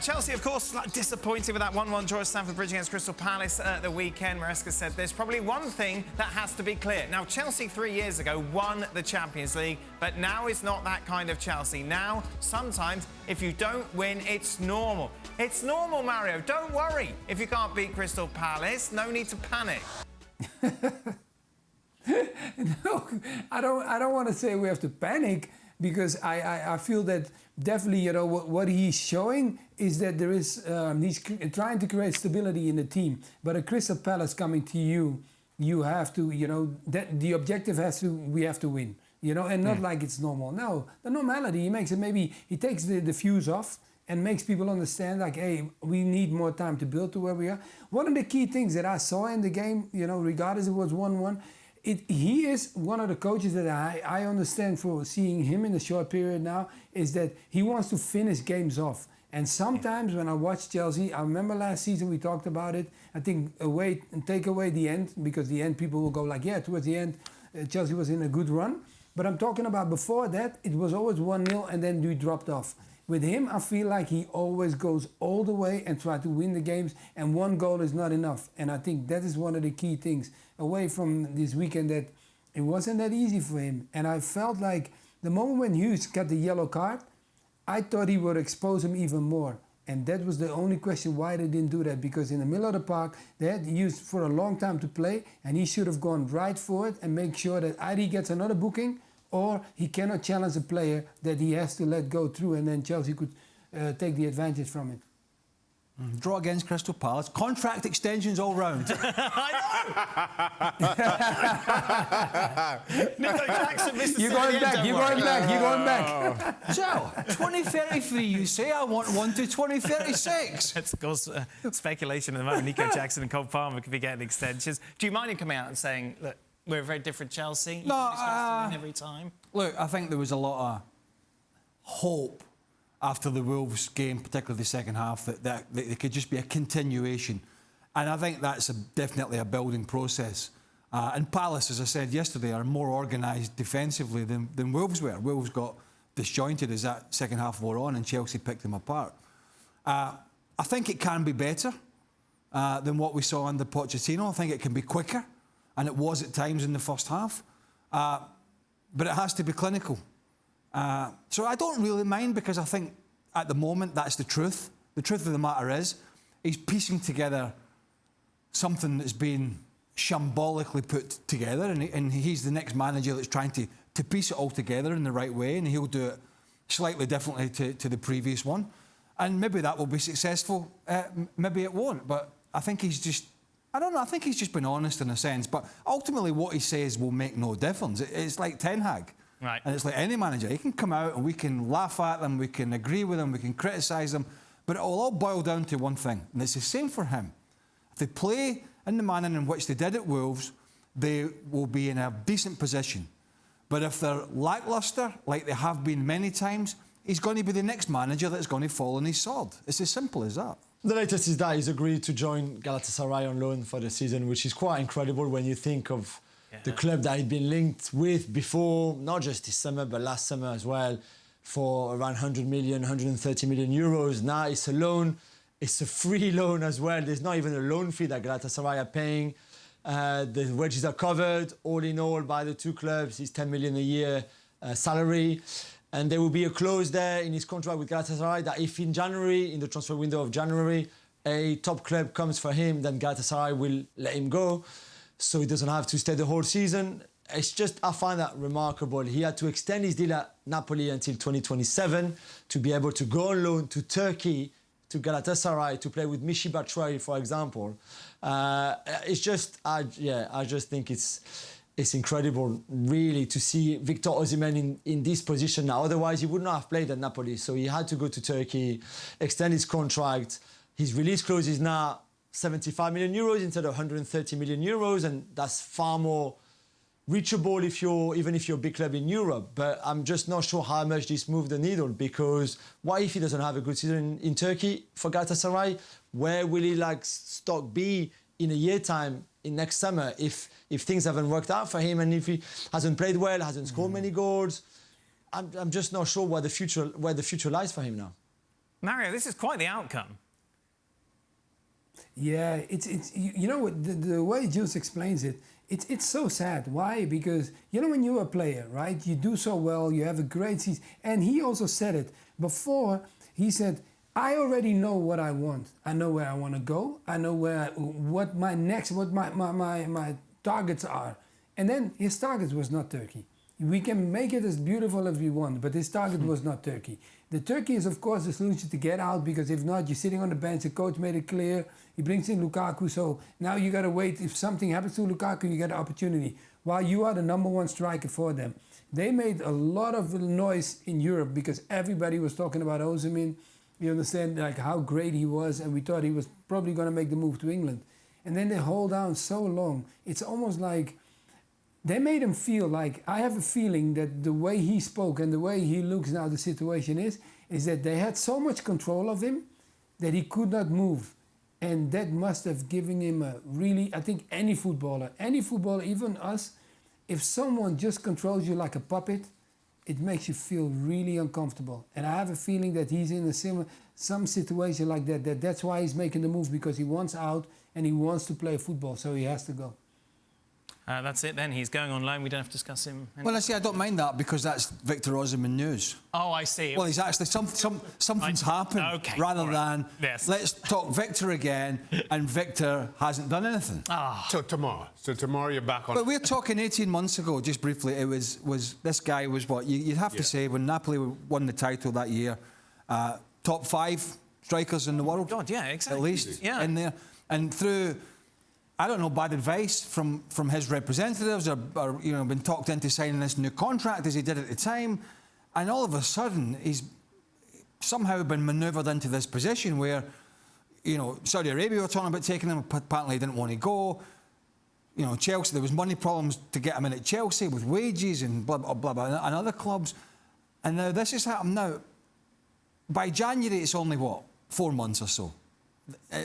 Chelsea, of course, disappointed with that 1-1 draw at Stamford Bridge against Crystal Palace at the weekend. Maresca said there's probably one thing that has to be clear. Now, Chelsea 3 years ago won the Champions League, but now it's not that kind of Chelsea. Now, sometimes, if you don't win, it's normal. It's normal, Mario. Don't worry if you can't beat Crystal Palace. No need to panic. No, I don't want to say we have to panic, because I feel that definitely, you know, what he's showing is that there is, he's trying to create stability in the team. But a Crystal Palace coming to you, you have to, you know, that the objective we have to win, you know, and not like it's normal. No, the normality, he makes it, maybe he takes the fuse off and makes people understand, like, hey, we need more time to build to where we are. One of the key things that I saw in the game, you know, regardless it was 1-1, he is one of the coaches that I understand for seeing him in a short period now, is that he wants to finish games off. And sometimes when I watch Chelsea, I remember last season we talked about it, I think take away the end, because the end people will go like, yeah, towards the end Chelsea was in a good run. But I'm talking about before that, it was always 1-0 and then we dropped off. With him, I feel like he always goes all the way and tries to win the games, and one goal is not enough. And I think that is one of the key things away from this weekend, that it wasn't that easy for him. And I felt like the moment when Hughes got the yellow card, I thought he would expose him even more. And that was the only question why they didn't do that, because in the middle of the park, they had used for a long time to play, and he should have gone right for it and make sure that either he gets another booking, or he cannot challenge a player that he has to let go through, and then Chelsea could take the advantage from it. Draw against Crystal Palace. Contract extensions all round. I know! Nico Jackson, Mr. You're going back. So, 2033, you say? I want one to 2036. That's, of course, speculation at the moment. Nico Jackson and Cole Palmer could be getting extensions. Do you mind him coming out and saying, look, we're a very different Chelsea? No, win every time. Look, I think there was a lot of hope after the Wolves game, particularly the second half, that it could just be a continuation. And I think that's definitely a building process. And Palace, as I said yesterday, are more organised defensively than Wolves were. Wolves got disjointed as that second half wore on, and Chelsea picked them apart. I think it can be better than what we saw under Pochettino. I think it can be quicker, and it was at times in the first half. But it has to be clinical. So I don't really mind, because I think at the moment that's the truth. The truth of the matter is he's piecing together something that's been shambolically put together, and he's the next manager that's trying to piece it all together in the right way, and he'll do it slightly differently to the previous one. And maybe that will be successful, maybe it won't. But I think he's just, I don't know, I think he's just been honest in a sense. But ultimately what he says will make no difference. It's like Ten Hag. Right. And it's like any manager. He can come out and we can laugh at them, we can agree with them, we can criticise them, but it will all boil down to one thing, and it's the same for him. If they play in the manner in which they did at Wolves, they will be in a decent position. But if they're lacklustre, like they have been many times, he's going to be the next manager that's going to fall on his sword. It's as simple as that. The latest is that he's agreed to join Galatasaray on loan for the season, which is quite incredible when you think of the club that he'd been linked with before, not just this summer, but last summer as well, for around 100 million, 130 million euros. Now it's a loan. It's a free loan as well. There's not even a loan fee that Galatasaray are paying. The wages are covered, all in all, by the two clubs. It's 10 million a year salary. And there will be a clause there in his contract with Galatasaray that if in January, in the transfer window of January, a top club comes for him, then Galatasaray will let him go, so he doesn't have to stay the whole season. It's just, I find that remarkable. He had to extend his deal at Napoli until 2027 to be able to go on loan to Turkey, to Galatasaray, to play with Michy Batshuayi, for example. It's just, I just think it's incredible, really, to see Victor Osimhen in this position now. Otherwise, he would not have played at Napoli. So he had to go to Turkey, extend his contract. His release clause is now 75 million euros instead of 130 million euros, and that's far more reachable even if you're a big club in Europe. But I'm just not sure how much this moved the needle, because what if he doesn't have a good season in Turkey for Galatasaray? Where will he stock be in a year time, in next summer, if things haven't worked out for him, and if he hasn't played well, hasn't scored many goals? I'm just not sure where the future lies for him now. Mario, this is quite the outcome. Yeah, it's you know what the way Jules explains it, it's so sad. Why? Because you know when you're a player, right? You do so well, you have a great season, and he also said it before. He said, "I already know what I want. I know where I want to go. I know what my targets are." And then his target was not Turkey. We can make it as beautiful as we want, but his target was not Turkey. The Turkey is, of course, the solution to get out, because if not, you're sitting on the bench. The coach made it clear. He brings in Lukaku, so now you got to wait. If something happens to Lukaku, you get an opportunity. While you are the #1 striker for them. They made a lot of noise in Europe because everybody was talking about Osimhen. You understand, like how great he was, and we thought he was probably going to make the move to England. And then they hold down so long. It's almost like they made him feel like, I have a feeling that the way he spoke and the way he looks now, the situation is that they had so much control of him that he could not move. And that must have given him a really, I think any footballer, even us, if someone just controls you like a puppet, it makes you feel really uncomfortable. And I have a feeling that he's in some situation like that. That's why he's making the move, because he wants out and he wants to play football, so he has to go. That's it then. He's going on loan. We don't have to discuss him anymore. Well, I see, I don't mind that because that's Victor Osimhen news. Oh, I see. Well, he's actually, something's happened, okay, rather than, yes. Let's talk Victor again, and Victor hasn't done anything. So tomorrow you're back on. But we're talking 18 months ago, just briefly, it was this guy was what, you'd have to say, when Napoli won the title that year, top 5 strikers in the world. God, yeah, exactly. At least, in there. And through, I don't know, bad advice from his representatives, or been talked into signing this new contract as he did at the time, and all of a sudden he's somehow been manoeuvred into this position where, Saudi Arabia were talking about taking him, apparently he didn't want to go. Chelsea, there was money problems to get him in at Chelsea with wages and blah, blah, blah, blah, and other clubs. And now this has happened now. By January, it's only, 4 months or so.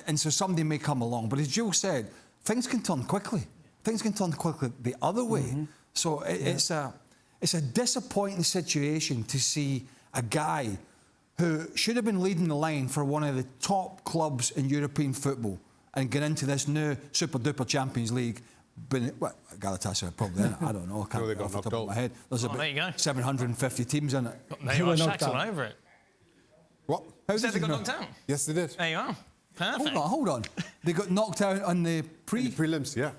And so somebody may come along. But as Jules said, things can turn quickly. Things can turn quickly the other way. Mm-hmm. So it's a disappointing situation to see a guy who should have been leading the line for one of the top clubs in European football and get into this new super-duper Champions League. Galatasaray probably in it. I don't know. I can't off the top of my head. There's about 750 teams in it. They were knocked out. All over it. What? How said they got knocked out? Yes, they did. There you are. Perfect. Hold on. They got knocked out on the prelims, yeah.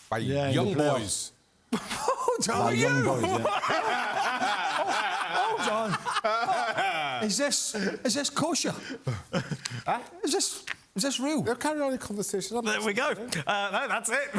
By young boys. Hold on. Young boys, Hold on. Is this kosher? Is this real? They're carrying on the conversation. There we go. No, that's it.